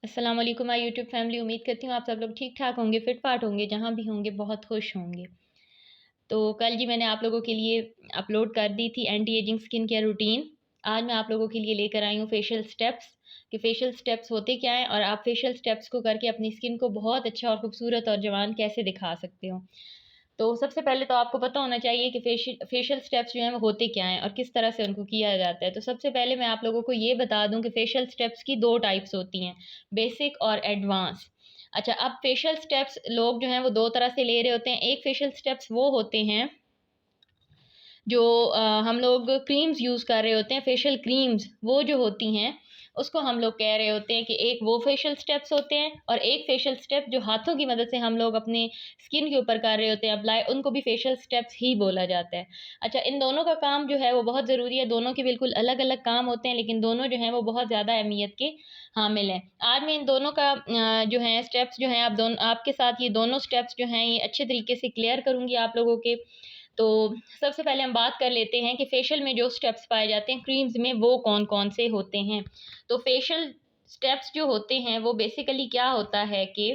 अस्सलाम वालेकुम my YouTube family. उम्मीद करती हूँ आप सब लोग ठीक ठाक होंगे, फिट फाट होंगे, जहाँ भी होंगे बहुत खुश होंगे। तो कल जी मैंने आप लोगों के लिए अपलोड कर दी थी anti ageing skin care routine. आज मैं आप लोगों के लिए लेकर आई हूँ फेशियल स्टेप्स कि फेशियल स्टेप्स होते क्या हैं और आप फेशियल स्टेप्स को करके अपनी स्किन को बहुत अच्छा और खूबसूरत और जवान कैसे दिखा सकते हो। तो सबसे पहले तो आपको पता होना चाहिए कि फेशियल स्टेप्स जो हैं वो होते क्या हैं और किस तरह से उनको किया जाता है। तो सबसे पहले मैं आप लोगों को ये बता दूं कि फेशियल स्टेप्स की 2 टाइप्स होती हैं, बेसिक और एडवांस। अच्छा, अब फेशियल स्टेप्स लोग जो हैं वो 2 तरह से ले रहे होते हैं। एक फेशियल स्टेप्स वो होते हैं जो हम लोग क्रीम्स यूज़ कर रहे होते हैं, फेशियल क्रीम्स वो जो होती हैं, उसको हम लोग कह रहे होते हैं कि एक वो फेशियल स्टेप्स होते हैं और एक फेशियल स्टेप जो हाथों की मदद से हम लोग अपने स्किन के ऊपर कर रहे होते हैं अप्लाई, उनको भी फेशियल स्टेप्स ही बोला जाता है। अच्छा, इन दोनों का काम जो है वो बहुत ज़रूरी है, दोनों के बिल्कुल अलग-अलग काम होते हैं, लेकिन दोनों जो हैं वो बहुत ज़्यादा अहमियत के हामिल हैं। आज मैं इन दोनों का जो हैं स्टेप्स जो हैं आपके साथ ये दोनों स्टेप्स जो हैं ये अच्छे तरीके से क्लियर करूँगी आप लोगों के। तो सबसे पहले हम बात कर लेते हैं कि फेशियल में जो स्टेप्स पाए जाते हैं क्रीम्स में वो कौन-कौन से होते हैं। तो फेशियल स्टेप्स जो होते हैं वो बेसिकली क्या होता है कि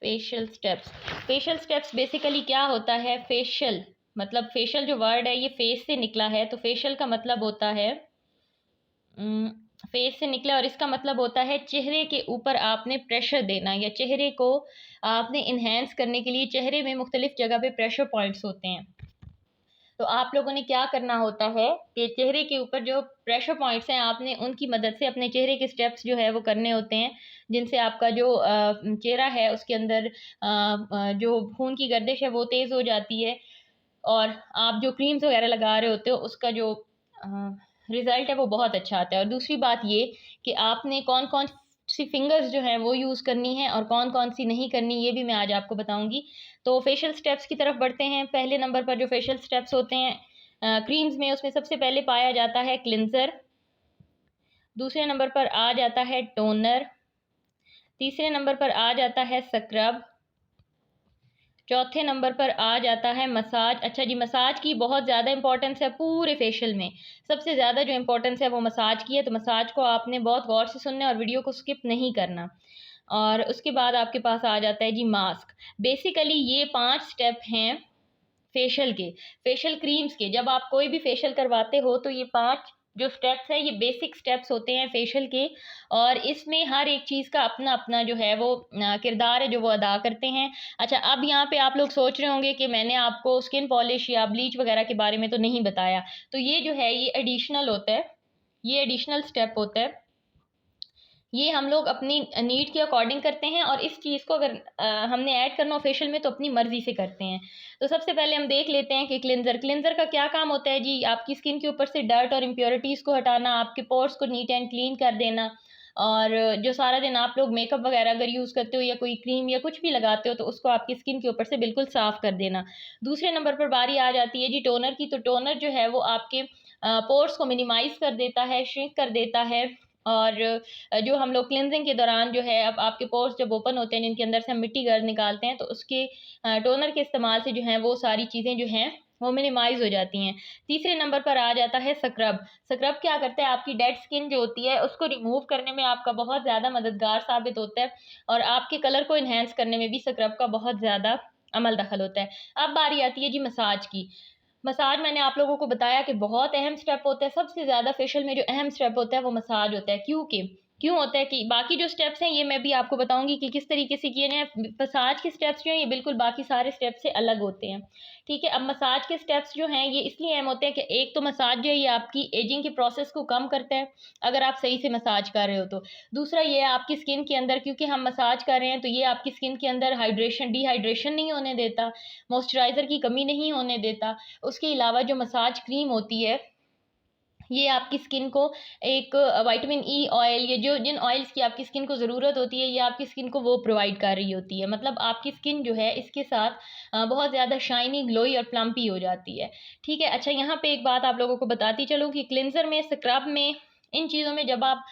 फेशियल स्टेप्स बेसिकली क्या होता है, फेशियल मतलब फेशियल जो वर्ड है ये फेस से निकला है, तो फेशियल का मतलब होता है फेस से निकला और इसका मतलब होता है चेहरे के ऊपर आपने प्रेशर देना या चेहरे को आपने इन्हेंस करने के लिए चेहरे में मुख्तलिफ जगह पे प्रेशर पॉइंट्स होते हैं। तो आप लोगों ने क्या करना होता है कि चेहरे के ऊपर जो प्रेशर पॉइंट्स हैं आपने उनकी मदद से अपने चेहरे के स्टेप्स जो है वो करने होते हैं, जिनसे आपका जो चेहरा है उसके अंदर जो खून की गर्दिश है वो तेज़ हो जाती है और आप जो क्रीम्स वगैरह लगा रहे होते हो उसका जो रिज़ल्ट है वो बहुत अच्छा आता है। और दूसरी बात ये कि आपने कौन-कौन सी फिंगर्स जो हैं वो यूज़ करनी है और कौन-कौन सी नहीं करनी, ये भी मैं आज आपको बताऊँगी। तो फेशियल स्टेप्स की तरफ बढ़ते हैं। पहले नंबर पर जो फेशियल स्टेप्स होते हैं क्रीम्स में, उसमें सबसे पहले पाया जाता है क्लिंज़र, दूसरे नंबर पर आ जाता है टोनर, तीसरे नंबर पर आ जाता है स्क्रब, चौथे नंबर पर आ जाता है मसाज। अच्छा जी, मसाज की बहुत ज़्यादा इंपॉर्टेंस है पूरे फेशियल में। सबसे ज़्यादा जो इंपॉर्टेंस है वो मसाज की है, तो मसाज को आपने बहुत गौर से सुनना है और वीडियो को स्किप नहीं करना। और उसके बाद आपके पास आ जाता है जी मास्क। बेसिकली ये 5 स्टेप हैं फेशियल के, फेशियल क्रीम्स के। जब आप कोई भी फेशियल करवाते हो तो ये 5 जो स्टेप्स हैं ये बेसिक स्टेप्स होते हैं फेशियल के और इसमें हर एक चीज़ का अपना-अपना जो है वो किरदार है जो वो अदा करते हैं। अच्छा, अब यहाँ पे आप लोग सोच रहे होंगे कि मैंने आपको स्किन पॉलिश या ब्लीच वगैरह के बारे में तो नहीं बताया। तो ये जो है ये एडिशनल होता है, ये एडिशनल स्टेप होता है। ये हम लोग अपनी नीड के अकॉर्डिंग करते हैं और इस चीज़ को अगर हमने ऐड करना हो फेशियल में तो अपनी मर्ज़ी से करते हैं। तो सबसे पहले हम देख लेते हैं कि क्लिंज़र का क्या काम होता है जी, आपकी स्किन के ऊपर से डर्ट और इम्प्योरिटीज़ को हटाना, आपके पोर्स को नीट एंड क्लीन कर देना और जो सारा दिन आप लोग मेकअप वगैरह अगर यूज़ करते हो या कोई क्रीम या कुछ भी लगाते हो तो उसको आपकी स्किन के ऊपर से बिल्कुल साफ़ कर देना। दूसरे नंबर पर बारी आ जाती है जी टोनर की, तो टोनर जो है वो आपके पोर्स को मिनिमाइज़ कर देता है, श्रिंक कर देता है और जो हम लोग क्लींजिंग के दौरान जो है अब आपके पोर्स जब ओपन होते हैं जिनके अंदर से हम मिट्टी गर्द निकालते हैं तो उसके टोनर के इस्तेमाल से जो है वो सारी चीज़ें जो हैं वो मिनिमाइज़ हो जाती हैं। तीसरे नंबर पर आ जाता है स्क्रब। स्क्रब क्या करता है, आपकी डेड स्किन जो होती है उसको रिमूव करने में आपका बहुत ज़्यादा मददगार साबित होता है और आपके कलर को एनहांस करने में भी स्क्रब का बहुत ज़्यादा अमल दखल होता है। अब बारी आती है जी मसाज की। मसाज मैंने आप लोगों को बताया कि बहुत अहम स्टेप होता है, सबसे ज़्यादा फेशियल में जो अहम स्टेप होता है वो मसाज होता है। क्यों होता है कि बाकी जो स्टेप्स हैं ये मैं भी आपको बताऊँगी कि किस तरीके से किए जाएँ। मसाज के स्टेप्स जो हैं ये बिल्कुल बाकी सारे स्टेप से अलग होते हैं, ठीक है? अब मसाज के स्टेप्स जो हैं ये इसलिए अहम होते हैं कि एक तो मसाज जो है ये आपकी एजिंग के प्रोसेस को कम करता है, अगर आप सही से मसाज कर रहे हो तो। दूसरा ये है आपकी स्किन के अंदर, क्योंकि हम मसाज कर रहे हैं तो ये आपकी स्किन के अंदर डिहाइड्रेशन नहीं होने देता, मॉइस्चराइज़र की कमी नहीं होने देता। उसके अलावा जो मसाज क्रीम होती है ये आपकी स्किन को एक विटामिन ई ऑयल, ये जो जिन ऑयल्स की आपकी स्किन को ज़रूरत होती है ये आपकी स्किन को वो प्रोवाइड कर रही होती है। मतलब आपकी स्किन जो है इसके साथ बहुत ज़्यादा शाइनी, ग्लोई और प्लम्पी हो जाती है, ठीक है? अच्छा, यहाँ पे एक बात आप लोगों को बताती चलूँ कि क्लिंज़र में, स्क्रब में इन चीज़ों में जब आप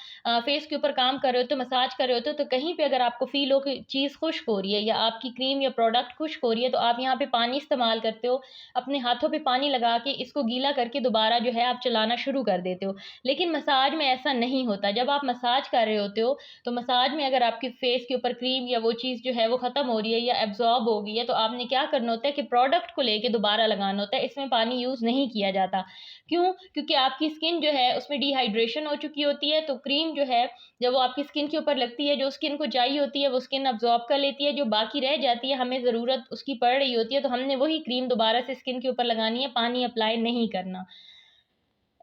फेस के ऊपर काम कर रहे होते हो, मसाज कर रहे होते हो, तो कहीं पे अगर आपको फ़ील हो कि चीज़ खुश्क हो रही है या आपकी क्रीम या प्रोडक्ट खुश्क हो रही है, तो आप यहाँ पे पानी इस्तेमाल करते हो। अपने हाथों पे पानी लगा के इसको गीला करके दोबारा जो है आप चलाना शुरू कर देते हो। लेकिन मसाज में ऐसा नहीं होता। जब आप मसाज कर रहे होते हो, तो मसाज में अगर आपके फेस के ऊपर क्रीम या वो चीज़ जो है वो ख़त्म हो रही है या एब्ज़ॉर्ब हो गई है, तो आपने क्या करना होता है कि प्रोडक्ट को लेके दोबारा लगाना होता है। इसमें पानी यूज़ नहीं किया जाता। क्यों? क्योंकि आपकी स्किन जो है उसमें डिहाइड्रेशन हो चुकी होती है, तो क्रीम जो है जब वो आपकी स्किन के ऊपर लगती है, जो स्किन को चाहिए होती है वो स्किन अब्ज़ॉर्ब कर लेती है, जो बाकी रह जाती है हमें ज़रूरत उसकी पड़ रही होती है, तो हमने वही क्रीम दोबारा से स्किन के ऊपर लगानी है, पानी अप्लाई नहीं करना।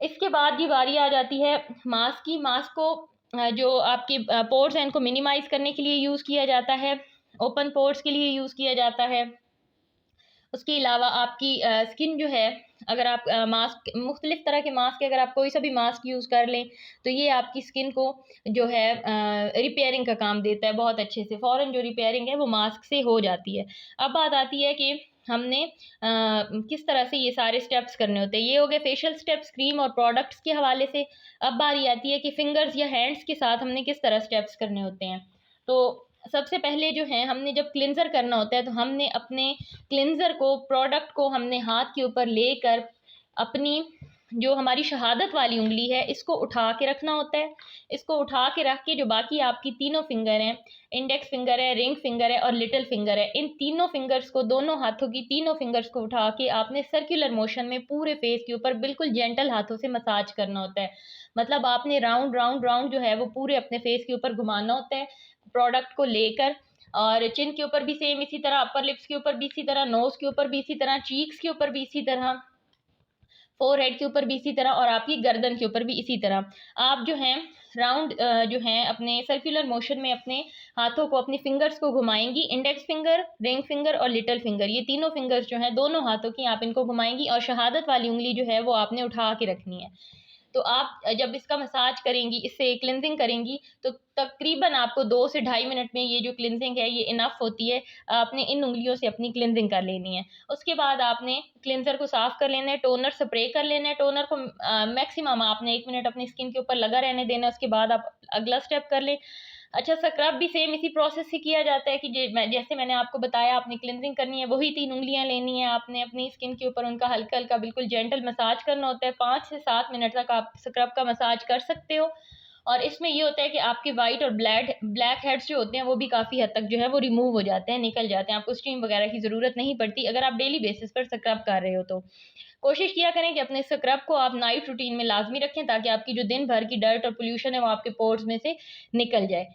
इसके बाद ये बारी आ जाती है मास्क की। मास्क को जो आपके पोर्स हैं इनको मिनिमाइज़ करने के लिए यूज़ किया जाता है, ओपन पोर्स के लिए यूज़ किया जाता है। उसके अलावा आपकी स्किन जो है, अगर आप मास्क मुख्तलिफ़ तरह के मास्क अगर आप कोई सा भी मास्क यूज़ कर लें, तो ये आपकी स्किन को जो है रिपेयरिंग का काम देता है बहुत अच्छे से। फ़ौरन जो रिपेयरिंग है वो मास्क से हो जाती है। अब बात आती है कि हमने किस तरह से ये सारे स्टेप्स करने होते हैं। ये हो गए फेशियल स्टेप्स क्रीम और प्रोडक्ट्स के हवाले से। अब बारी आती है कि फिंगर्स या हैंड्स के साथ हमने किस तरह स्टेप्स करने होते हैं। तो सबसे पहले जो है हमने जब क्लिंज़र करना होता है, तो हमने अपने क्लिंज़र को प्रोडक्ट को हमने हाथ के ऊपर लेकर अपनी जो हमारी शहादत वाली उँगली है इसको उठा के रखना होता है। इसको उठा के रख के जो बाकी आपकी तीनों फिंगर हैं, इंडेक्स फिंगर है, रिंग फिंगर है और लिटिल फिंगर है, इन तीनों फिंगर्स को दोनों हाथों की तीनों फिंगर्स को उठा के आपने सर्कुलर मोशन में पूरे फेस के ऊपर बिल्कुल जेंटल हाथों से मसाज करना होता है। मतलब आपने राउंड, राउंड, राउंड जो है वो पूरे अपने फेस के ऊपर घुमाना होता है प्रोडक्ट को लेकर। और चिन के ऊपर भी सेम इसी तरह, अपर लिप्स के ऊपर भी इसी तरह, नोज़ के ऊपर भी इसी तरह, चीक्स के ऊपर भी इसी तरह, फ़ोरहेड के ऊपर भी इसी तरह और आपकी गर्दन के ऊपर भी इसी तरह। आप जो हैं राउंड जो हैं अपने सर्कुलर मोशन में अपने हाथों को, अपनी फिंगर्स को घुमाएँगी। इंडेक्स फिंगर, रिंग फिंगर और लिटिल फिंगर, ये तीनों फिंगर्स जो हैं दोनों हाथों की आप इनको घुमाएँगी और शहादत वाली उँगली जो है वो आपने उठा के रखनी है। तो आप जब इसका मसाज करेंगी, इससे क्लींजिंग करेंगी, तो तकरीबन आपको 2 से ढाई मिनट में ये जो क्लींजिंग है ये इनफ होती है। आपने इन उँगलियों से अपनी क्लींजिंग कर लेनी है। उसके बाद आपने क्लींज़र को साफ़ कर लेना है, टोनर स्प्रे कर लेना है। टोनर को मैक्सिमम आपने 1 मिनट अपनी स्किन के ऊपर लगा रहने देना है, उसके बाद आप अगला स्टेप कर लें। अच्छा, स्क्रब भी सेम इसी प्रोसेस से किया जाता है कि जैसे मैंने आपको बताया, आपने क्लींजिंग करनी है, वही 3 उँगलियाँ लेनी है आपने अपनी स्किन के ऊपर, उनका हल्का-हल्का बिल्कुल जेंटल मसाज करना होता है। 5 से 7 मिनट तक आप स्क्रब का मसाज कर सकते हो। और इसमें ये होता है कि आपके व्हाइट और ब्लैक हेड्स जो होते हैं वो भी काफ़ी हद तक जो है वो रिमूव हो जाते हैं, निकल जाते हैं। आपको स्टीम वगैरह की ज़रूरत नहीं पड़ती अगर आप डेली बेसिस पर स्क्रब कर रहे हो तो। कोशिश किया करें कि अपने स्क्रब को आप नाइट रूटीन में लाज़मी रखें, ताकि आपकी जो दिन भर की डर्ट और पॉल्यूशन है वो आपके पोर्स में से निकल जाए।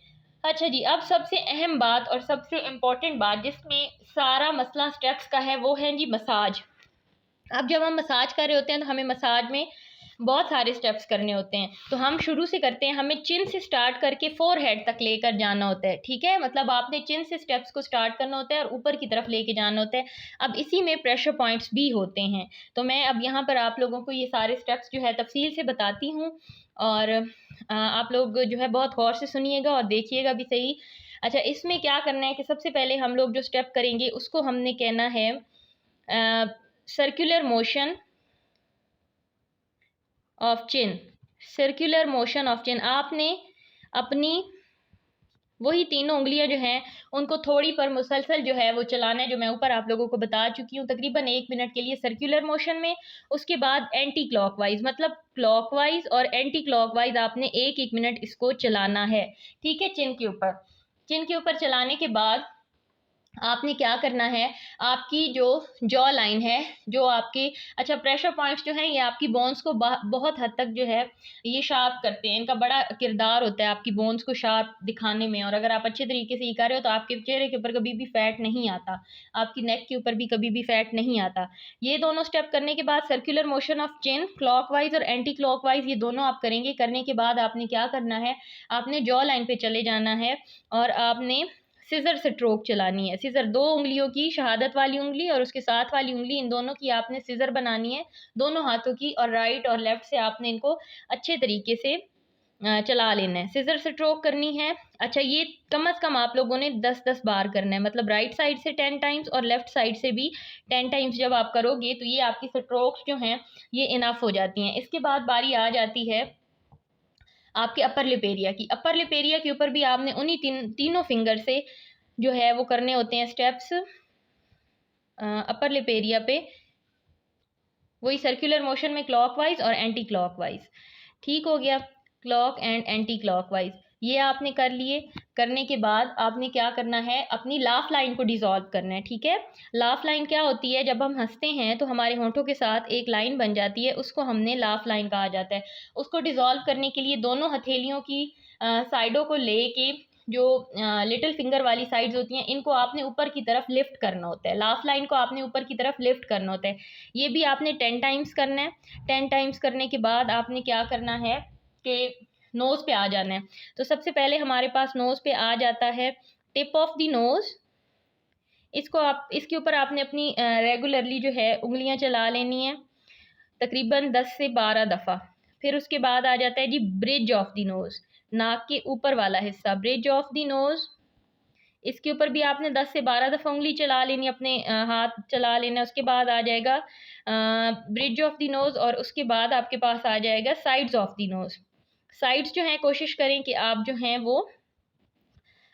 अच्छा जी, अब सबसे अहम बात और सबसे इम्पोर्टेंट बात जिसमें सारा मसला स्टेप्स का है, वो है जी मसाज। अब जब हम मसाज कर रहे होते हैं तो हमें मसाज में बहुत सारे स्टेप्स करने होते हैं। तो हम शुरू से करते हैं, हमें चिन से स्टार्ट करके फ़ोरहेड तक लेकर जाना होता है, ठीक है? मतलब आपने चिन से स्टेप्स को स्टार्ट करना होता है और ऊपर की तरफ लेके जाना होता है। अब इसी में प्रेशर पॉइंट्स भी होते हैं। तो मैं अब यहाँ पर आप लोगों को ये सारे स्टेप्स जो है तफ़सील से बताती हूँ और आप लोग जो है बहुत गौर से सुनिएगा और देखिएगा भी सही। अच्छा, इसमें क्या करना है कि सबसे पहले हम लोग जो स्टेप करेंगे उसको हमने कहना है circular motion of chin. Circular motion of chin, आपने अपनी वही तीनों उँगलियाँ जो हैं उनको थोड़ी पर मुसलसल जो है वो चलाना है, जो मैं ऊपर आप लोगों को बता चुकी हूँ, तकरीबन 1 मिनट के लिए सर्कुलर मोशन में। उसके बाद एंटी क्लॉकवाइज़, मतलब क्लॉकवाइज़ और एंटी क्लॉकवाइज़ आपने 1-1 मिनट इसको चलाना है, ठीक है? चिन के ऊपर। चिन के ऊपर चलाने के बाद आपने क्या करना है, आपकी जो जॉ लाइन है, जो आपकी अच्छा प्रेशर पॉइंट्स जो हैं ये आपकी बोन्स को बहुत हद तक जो है ये शार्प करते हैं। इनका बड़ा किरदार होता है आपकी बोन्स को शार्प दिखाने में। और अगर आप अच्छे तरीके से ये कर रहे हो तो आपके चेहरे के ऊपर कभी भी फैट नहीं आता, आपकी नेक के ऊपर भी कभी भी फैट नहीं आता। ये दोनों स्टेप करने के बाद circular motion of chin, clockwise और एंटी क्लॉकवाइज, ये दोनों आप करेंगे। करने के बाद आपने क्या करना है, आपने जॉ लाइन पे चले जाना है और आपने सिज़र स्ट्रोक चलानी है। सिज़र 2 उँगलियों की, शहादत वाली उँगली और उसके साथ वाली उँगली, इन दोनों की आपने सिज़र बनानी है, दोनों हाथों की, और राइट और लेफ्ट से आपने इनको अच्छे तरीके से चला लेना है, सिज़र स्ट्रोक करनी है। अच्छा, ये कम से कम आप लोगों ने 10-10 बार करना है, मतलब राइट साइड से 10 टाइम्स और लेफ्ट साइड से भी 10 टाइम्स जब आप करोगे तो ये आपकी स्ट्रोक्स जो हैं ये इनफ हो जाती हैं। इसके बाद बारी आ जाती है आपके अपर लिप एरिया की। अपर लिप एरिया के ऊपर भी आपने उन्हीं तीनों फिंगर से जो है वो करने होते हैं स्टेप्स अपर लिप एरिया पे, वही सर्कुलर मोशन में क्लॉकवाइज और एंटी क्लॉकवाइज। ठीक हो गया, क्लॉक एंड एंटी क्लॉकवाइज ये आपने कर लिए। करने के बाद आपने क्या करना है, अपनी लाफ लाइन को डिसॉल्व करना है। ठीक है, लाफ लाइन क्या होती है, जब हम हंसते हैं तो हमारे होंठों के साथ एक लाइन बन जाती है, उसको हमने लाफ लाइन कहा जाता है। उसको डिसॉल्व करने के लिए दोनों हथेलियों की साइडों को लेके जो लिटिल फिंगर वाली साइड्स होती हैं इनको आपने ऊपर की तरफ लिफ्ट करना होता है। लाफ लाइन को आपने ऊपर की तरफ लिफ्ट करना होता है। ये भी आपने 10 टाइम्स करना है। 10 टाइम्स करने के बाद आपने क्या करना है कि नोज़ पे आ जाना है। तो सबसे पहले हमारे पास नोज़ पे आ जाता है टिप ऑफ द नोज़। इसको आप इसके ऊपर आपने अपनी रेगुलरली जो है उंगलियां चला लेनी है तकरीबन 10 से 12 दफ़ा। फिर उसके बाद आ जाता है जी ब्रिज ऑफ द नोज़, नाक के ऊपर वाला हिस्सा, ब्रिज ऑफ द नोज़। इसके ऊपर भी आपने 10 से 12 दफ़ा उंगली चला लेनी, अपने हाथ चला लेना। उसके बाद आ जाएगा ब्रिज ऑफ द नोज़ और उसके बाद आपके पास आ जाएगा sides of the nose. Sides जो हैं कोशिश करें कि आप जो हैं वो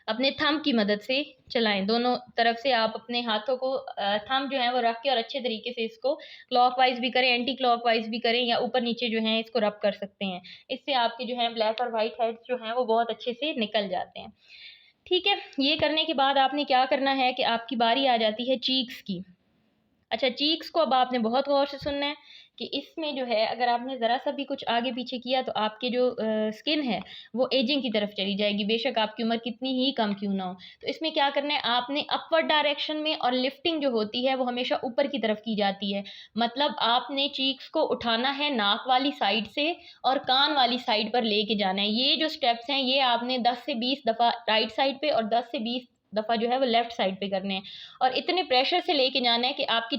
अपने थंब की मदद से चलाएं। दोनों तरफ से आप अपने हाथों को थंब जो है वो रख के और अच्छे तरीके से इसको क्लॉकवाइज भी करें, एंटी क्लॉकवाइज भी करें, या ऊपर नीचे जो है इसको रब कर सकते हैं। इससे आपके जो है ब्लैक और वाइट हेड्स जो हैं वो बहुत अच्छे से निकल जाते हैं। ठीक है, ये करने के बाद आपने क्या करना है कि आपकी बारी आ जाती है चीक्स की। अच्छा, चीक्स को अब आपने बहुत गौर से सुनना है कि इसमें जो है अगर आपने ज़रा सा भी कुछ आगे पीछे किया तो आपके जो स्किन है वो एजिंग की तरफ चली जाएगी, बेशक आपकी उम्र कितनी ही कम क्यों ना हो। तो इसमें क्या करना है, आपने अपवर्ड डायरेक्शन में, और लिफ्टिंग जो होती है वो हमेशा ऊपर की तरफ की जाती है। मतलब आपने चीक्स को उठाना है नाक वाली साइड से और कान वाली साइड पर लेके जाना है। ये जो स्टेप्स हैं ये आपने 10 से 20 दफ़ा राइट साइड पे और 10 से 20 दफ़ा जो है वो लेफ्ट साइड पे करने हैं। और इतने प्रेशर से लेके जाना है कि आपकी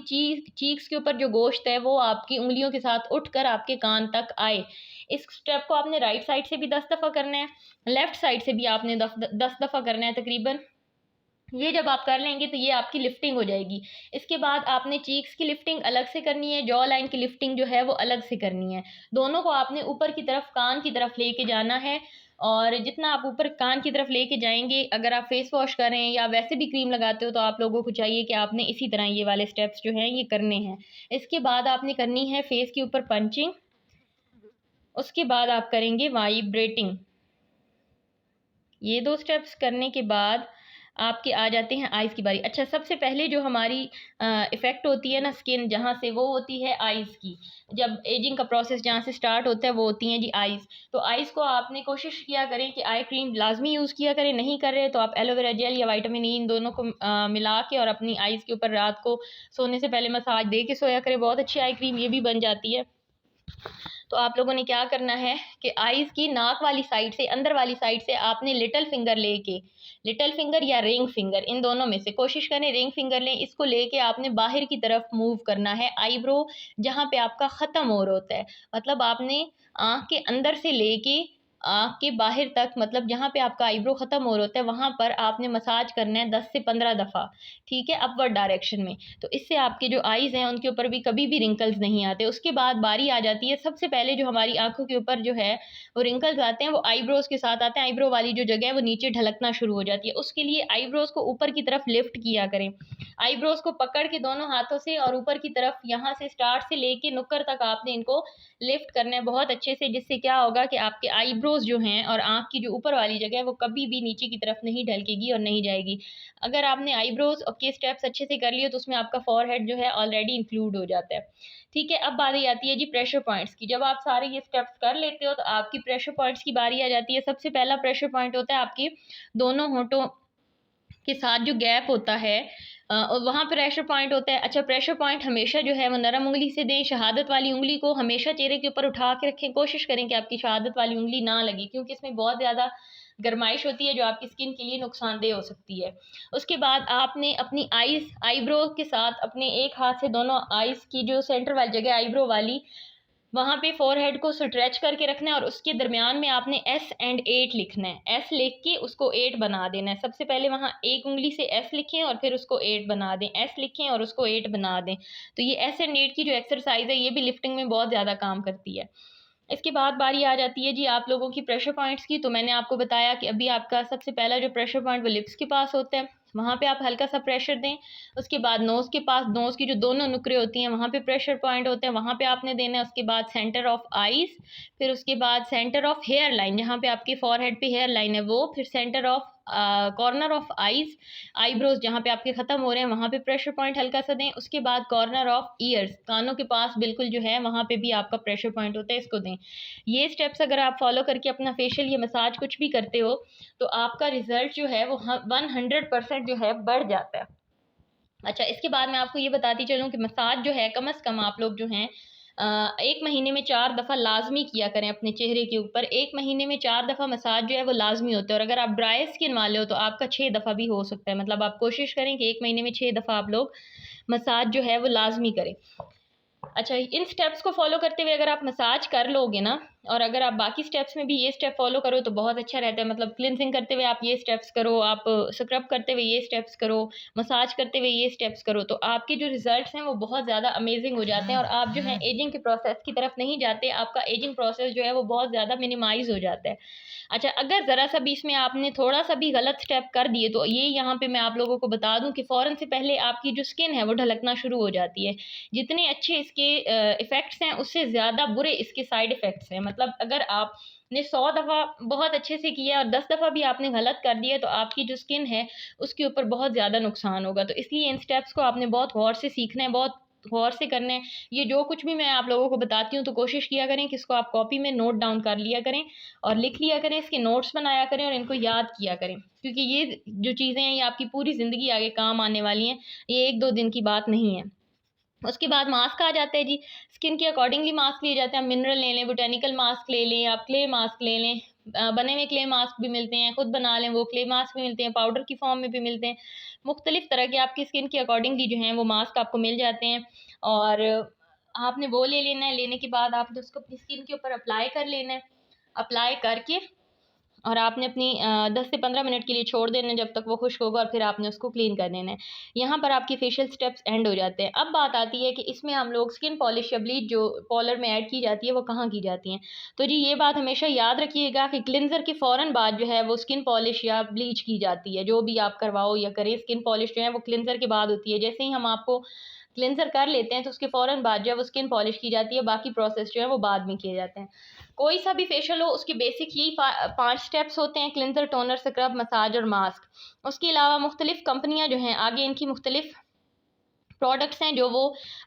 चीक्स के ऊपर जो गोश्त है वो आपकी उंगलियों के साथ उठकर आपके कान तक आए। इस स्टेप को आपने राइट साइड से भी 10 दफ़ा करना है, लेफ्ट साइड से भी आपने 10 दफ़ा करना है तकरीबन। ये जब आप कर लेंगे तो ये आपकी लिफ्टिंग हो जाएगी। इसके बाद आपने चीक्स की लिफ्टिंग अलग से करनी है, जॉ लाइन की लिफ्टिंग जो है वो अलग से करनी है। दोनों को आपने ऊपर की तरफ कान की तरफ लेके जाना है। और जितना आप ऊपर कान की तरफ लेके जाएंगे, अगर आप फेस वॉश करें या वैसे भी क्रीम लगाते हो तो आप लोगों को चाहिए कि आपने इसी तरह ये वाले स्टेप्स जो हैं ये करने हैं। इसके बाद आपने करनी है फेस के ऊपर पंचिंग। उसके बाद आप करेंगे वाइब्रेटिंग। ये 2 स्टेप्स करने के बाद आपके आ जाते हैं आइज़ की बारी। अच्छा, सबसे पहले जो हमारी इफ़ेक्ट होती है ना स्किन जहाँ से, वो होती है आइज़ की। जब एजिंग का प्रोसेस जहाँ से स्टार्ट होता है वो होती हैं जी आइज़। तो आइज़ को आपने कोशिश किया करें कि आई क्रीम लाज़मी यूज़ किया करें। नहीं कर रहे तो आप एलोवेरा जेल या विटामिन ई इन दोनों को मिला के और अपनी आइज़ के ऊपर रात को सोने से पहले मसाज दे के सोया करें। बहुत अच्छी आई क्रीम ये भी बन जाती है। तो आप लोगों ने क्या करना है कि आइज़ की नाक वाली साइड से, अंदर वाली साइड से आपने लिटिल फिंगर लेके, लिटिल फिंगर या रिंग फिंगर, इन दोनों में से कोशिश करें रिंग फिंगर लें। इसको लेके आपने बाहर की तरफ मूव करना है, आईब्रो जहाँ पे आपका ख़त्म हो रहा होता है। मतलब आपने आँख के अंदर से लेके आँख के बाहर तक, मतलब जहाँ पे आपका आईब्रो ख़त्म हो रहा होता है वहाँ पर आपने मसाज करना है 10 से 15 दफ़ा। ठीक है, अपवर्ड डायरेक्शन में। तो इससे आपके जो आईज़ हैं उनके ऊपर भी कभी भी रिंकल्स नहीं आते। उसके बाद बारी आ जाती है, सबसे पहले जो हमारी आँखों के ऊपर जो है वो रिंकल्स आते हैं वो आईब्रोज़ के साथ आते हैं। आईब्रो वाली जो जगह है वो नीचे ढलकना शुरू हो जाती है। उसके लिए आईब्रोज़ को ऊपर की तरफ लिफ्ट किया करें। आईब्रोज़ को पकड़ के दोनों हाथों से और ऊपर की तरफ, यहाँ से स्टार्ट से लेके नुक्कड़ तक आपने इनको लिफ्ट करना है बहुत अच्छे से। जिससे क्या होगा कि आपके आईब्रोज़ जो हैं और आँख की जो ऊपर वाली जगह है वो कभी भी नीचे की तरफ नहीं ढलकेगी और नहीं जाएगी। अगर आपने आईब्रोज़ के स्टेप्स अच्छे से कर लिए तो उसमें आपका फ़ॉरहेड जो है ऑलरेडी इंक्लूड हो जाता है। ठीक है, अब बारी आती है जी प्रेशर पॉइंट्स की। जब आप सारे ये स्टेप्स कर लेते हो तो आपकी प्रेशर पॉइंट्स की बारी आ जाती है। सबसे पहला प्रेशर पॉइंट होता है आपके दोनों होंठों के साथ जो गैप होता है और वहाँ पे प्रेशर पॉइंट होता है। अच्छा, प्रेशर पॉइंट हमेशा जो है वो नरम उंगली से दें। शहादत वाली उंगली को हमेशा चेहरे के ऊपर उठा के रखें। कोशिश करें कि आपकी शहादत वाली उंगली ना लगे, क्योंकि इसमें बहुत ज़्यादा गरमाइश होती है जो आपकी स्किन के लिए नुकसानदेह हो सकती है। उसके बाद आपने अपनी आईब्रो के साथ अपने एक हाथ से दोनों आईज़ की जो सेंटर वाली जगह आईब्रो वाली, वहाँ पे फ़ोरहेड को स्ट्रेच करके रखना है और उसके दरमियान में आपने एस एंड 8 लिखना है। एस लिख के उसको 8 बना देना है। सबसे पहले वहाँ एक उँगली से एस लिखें और फिर उसको 8 बना दें। एस लिखें और उसको 8 बना दें। तो ये एस एंड 8 की जो एक्सरसाइज़ है ये भी लिफ्टिंग में बहुत ज़्यादा काम करती है। इसके बाद बारी आ जाती है जी आप लोगों की प्रेशर पॉइंट्स की। तो मैंने आपको बताया कि अभी आपका सबसे पहला जो प्रेशर पॉइंट वो लिप्स के पास होता है, वहाँ पे आप हल्का सा प्रेशर दें। उसके बाद नोज़ के पास, नोज़ की जो दोनों नुकरे होती हैं वहाँ पे प्रेशर पॉइंट होते हैं, वहाँ पे आपने देना है। उसके बाद सेंटर ऑफ आईज़, फिर उसके बाद सेंटर ऑफ हेयर लाइन, जहाँ पे आपके फॉरहेड पे हेयर लाइन है वो, फिर centre of corner of eyes, eyebrows जहाँ पे आपके ख़त्म हो रहे हैं वहाँ पे प्रेशर पॉइंट हल्का सा दें। उसके बाद कॉर्नर ऑफ ईयर्स, कानों के पास बिल्कुल जो है वहाँ पे भी आपका प्रेशर पॉइंट होता है, इसको दें। ये स्टेप्स अगर आप फॉलो करके अपना फेशियल या मसाज कुछ भी करते हो तो आपका रिजल्ट जो है वो 100% जो है बढ़ जाता है। अच्छा, इसके बाद मैं आपको ये बताती चलूँ कि मसाज जो है कम से कम आप लोग जो हैं 1 महीने में 4 दफ़ा लाज़मी किया करें अपने चेहरे के ऊपर। 1 महीने में 4 दफ़ा मसाज जो है वो लाज़मी होता है, और अगर आप ड्राई स्किन वाले हो तो आपका 6 दफ़ा भी हो सकता है। मतलब आप कोशिश करें कि 1 महीने में 6 दफ़ा आप लोग मसाज जो है वो लाज़मी करें। अच्छा, इन स्टेप्स को फॉलो करते हुए अगर आप मसाज कर लोगे ना, और अगर आप बाकी स्टेप्स में भी ये स्टेप फॉलो करो तो बहुत अच्छा रहता है। मतलब क्लिनजिंग करते हुए आप ये स्टेप्स करो, आप स्क्रब करते हुए ये स्टेप्स करो, मसाज करते हुए ये स्टेप्स करो, तो आपके जो रिजल्ट्स हैं वो बहुत ज़्यादा अमेजिंग हो जाते हैं, और आप जो है एजिंग के प्रोसेस की तरफ नहीं जाते। आपका एजिंग प्रोसेस जो है वो बहुत ज़्यादा मिनिमाइज हो जाता है। अच्छा, अगर ज़रा सा भी इसमें आपने थोड़ा सा भी गलत स्टेप कर दिए तो ये यहाँ पे मैं आप लोगों को बता दूं कि फ़ौरन से पहले आपकी जो स्किन है वो ढलकना शुरू हो जाती है। जितने अच्छे इसके इफ़ेक्ट्स हैं उससे ज़्यादा बुरे इसके साइड इफ़ेक्ट्स हैं। मतलब अगर आपने 100 दफ़ा बहुत अच्छे से किया और 10 दफ़ा भी आपने गलत कर दिया तो आपकी जो स्किन है उसके ऊपर बहुत ज़्यादा नुकसान होगा। तो इसलिए इन स्टेप्स को आपने बहुत गौर से सीखना है, बहुत गौर से करना है। ये जो कुछ भी मैं आप लोगों को बताती हूँ तो कोशिश किया करें कि इसको आप कॉपी में नोट डाउन कर लिया करें और लिख लिया करें, इसके नोट्स बनाया करें और इनको याद किया करें, क्योंकि ये जो चीज़ें हैं ये आपकी पूरी ज़िंदगी आगे काम आने वाली हैं। ये 1-2 दिन की बात नहीं है। उसके बाद मास्क आ जाता है जी। स्किन के अकॉर्डिंगली मास्क लिए जाते हैं। आप मिनरल ले लें, बोटेनिकल मास्क ले लें, आप क्ले मास्क ले लें। बने हुए क्ले मास्क भी मिलते हैं, खुद बना लें वो क्ले मास्क भी मिलते हैं, पाउडर की फॉर्म में भी मिलते हैं। मुख्तलिफ तरह के आपकी स्किन के अकॉर्डिंगली जो हैं वो मास्क आपको मिल जाते हैं, और आपने वो ले लेना है। लेने के बाद आपने उसको अपनी स्किन के ऊपर अप्लाई कर लेना है। अप्लाई करके और आपने अपनी 10 से 15 मिनट के लिए छोड़ देना है जब तक वो खुश्क होगा, और फिर आपने उसको क्लीन कर देना है। यहाँ पर आपके फेशियल स्टेप्स एंड हो जाते हैं। अब बात आती है कि इसमें हम लोग स्किन पॉलिश या ब्लीच जो पॉलर में ऐड की जाती है वो कहाँ की जाती हैं। तो जी ये बात हमेशा याद रखिएगा कि क्लिनज़र के फ़ौरन बाद जो है वो स्किन पॉलिश या ब्लीच की जाती है। जो भी आप करवाओ या करें, स्किन पॉलिश जो है वो क्लिनज़र के बाद होती है। जैसे ही हम आपको क्लिनज़र कर लेते हैं तो उसके फ़ौरन बाद जो है वो स्किन पॉलिश की जाती है। बाकी प्रोसेस जो है वो बाद में किए जाते हैं। कोई सा भी फेशियल हो उसके बेसिक यही 5 स्टेप्स होते हैं: क्लिनजर, टोनर, स्क्रब, मसाज और मास्क। उसके अलावा मुख्तलिफ कंपनियां जो हैं आगे इनकी मुख्तलिफ प्रोडक्ट्स हैं जो वो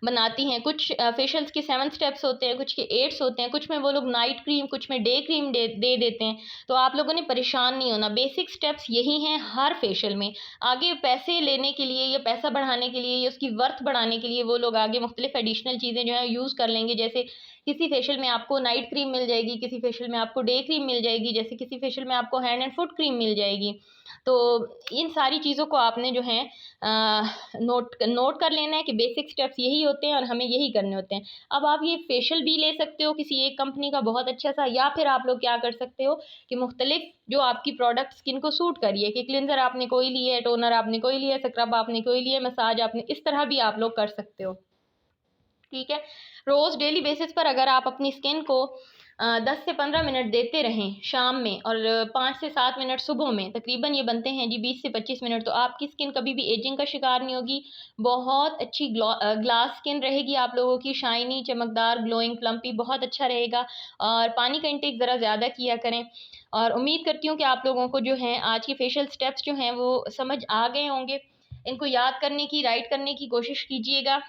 बनाती हैं। कुछ फेशियल्स के 7 स्टेप्स होते हैं, कुछ के 8 होते हैं, कुछ में वो लोग नाइट क्रीम, कुछ में डे क्रीम दे देते हैं। तो आप लोगों ने परेशान नहीं होना, बेसिक स्टेप्स यही हैं हर फेशियल में। आगे पैसे लेने के लिए या पैसा बढ़ाने के लिए या उसकी वर्थ बढ़ाने के लिए वो लोग आगे मुख्तलिफ एडिशनल चीज़ें जो है यूज़ कर लेंगे। जैसे किसी फेशियल में आपको नाइट क्रीम मिल जाएगी, किसी फेशियल में आपको डे क्रीम मिल जाएगी, जैसे किसी फेशियल में आपको हैंड एंड फुट क्रीम मिल जाएगी। तो इन सारी चीज़ों को आपने जो है नोट नोट कर लेना है कि बेसिक स्टेप्स यही होते हैं और हमें यही करने होते हैं। अब आप ये फेशियल भी ले सकते हो किसी एक कंपनी का बहुत अच्छा सा, या फिर आप लोग क्या कर सकते हो कि मुख्तलिफ जो आपकी प्रोडक्ट स्किन को सूट करिए, कि क्लिनजर आपने कोई लिया है, टोनर आपने कोई लिया है, स्क्रब आपने कोई लिया है, मसाज आपने, इस तरह भी आप लोग कर सकते हो। ठीक है। रोज़ डेली बेसिस पर अगर आप अपनी स्किन को 10 से 15 मिनट देते रहें शाम में, और 5 से 7 मिनट सुबह में, तकरीबन ये बनते हैं जी 20 से 25 मिनट, तो आपकी स्किन कभी भी एजिंग का शिकार नहीं होगी। बहुत अच्छी ग्लास स्किन रहेगी आप लोगों की, शाइनी, चमकदार, ग्लोइंग, प्लम्पी, बहुत अच्छा रहेगा। और पानी का इंटेक ज़रा ज़्यादा किया करें। और उम्मीद करती हूँ कि आप लोगों को जो हैं आज के फेशियल स्टेप्स जो हैं वो समझ आ गए होंगे। इनको याद करने की, राइट करने की कोशिश कीजिएगा।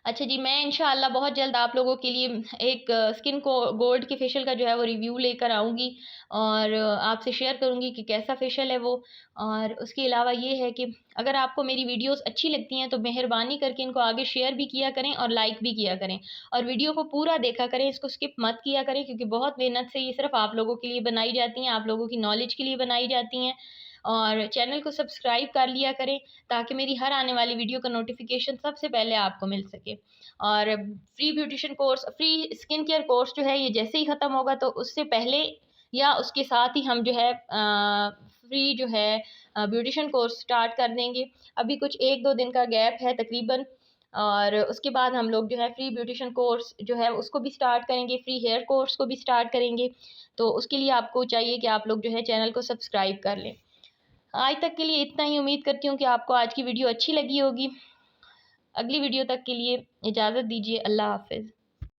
अच्छा जी, मैं इंशाअल्लाह बहुत जल्द आप लोगों के लिए एक स्किन को गोल्ड के फेशियल का जो है वो रिव्यू लेकर आऊँगी, और आपसे शेयर करूँगी कि कैसा फेशियल है वो। और उसके अलावा ये है कि अगर आपको मेरी वीडियोस अच्छी लगती हैं तो मेहरबानी करके इनको आगे शेयर भी किया करें और लाइक भी किया करें, और वीडियो को पूरा देखा करें, इसको स्किप मत किया करें, क्योंकि बहुत मेहनत से ये सिर्फ आप लोगों के लिए बनाई जाती हैं, आप लोगों की नॉलेज के लिए बनाई जाती हैं। और चैनल को सब्सक्राइब कर लिया करें ताकि मेरी हर आने वाली वीडियो का नोटिफिकेशन सबसे पहले आपको मिल सके। और free beautician course, free skin care course जो है ये जैसे ही ख़त्म होगा तो उससे पहले या उसके साथ ही हम जो है फ्री जो है ब्यूटिशियन कोर्स स्टार्ट कर देंगे। अभी कुछ 1-2 दिन का गैप है तकरीबन, और उसके बाद हम लोग जो है फ्री ब्यूटिशियन कोर्स जो है उसको भी स्टार्ट करेंगे, फ्री हेयर कोर्स को भी स्टार्ट करेंगे। तो उसके लिए आपको चाहिए कि आप लोग जो है चैनल को सब्सक्राइब कर लें। आज तक के लिए इतना ही। उम्मीद करती हूँ कि आपको आज की वीडियो अच्छी लगी होगी। अगली वीडियो तक के लिए इजाज़त दीजिए। अल्लाह हाफ़िज़।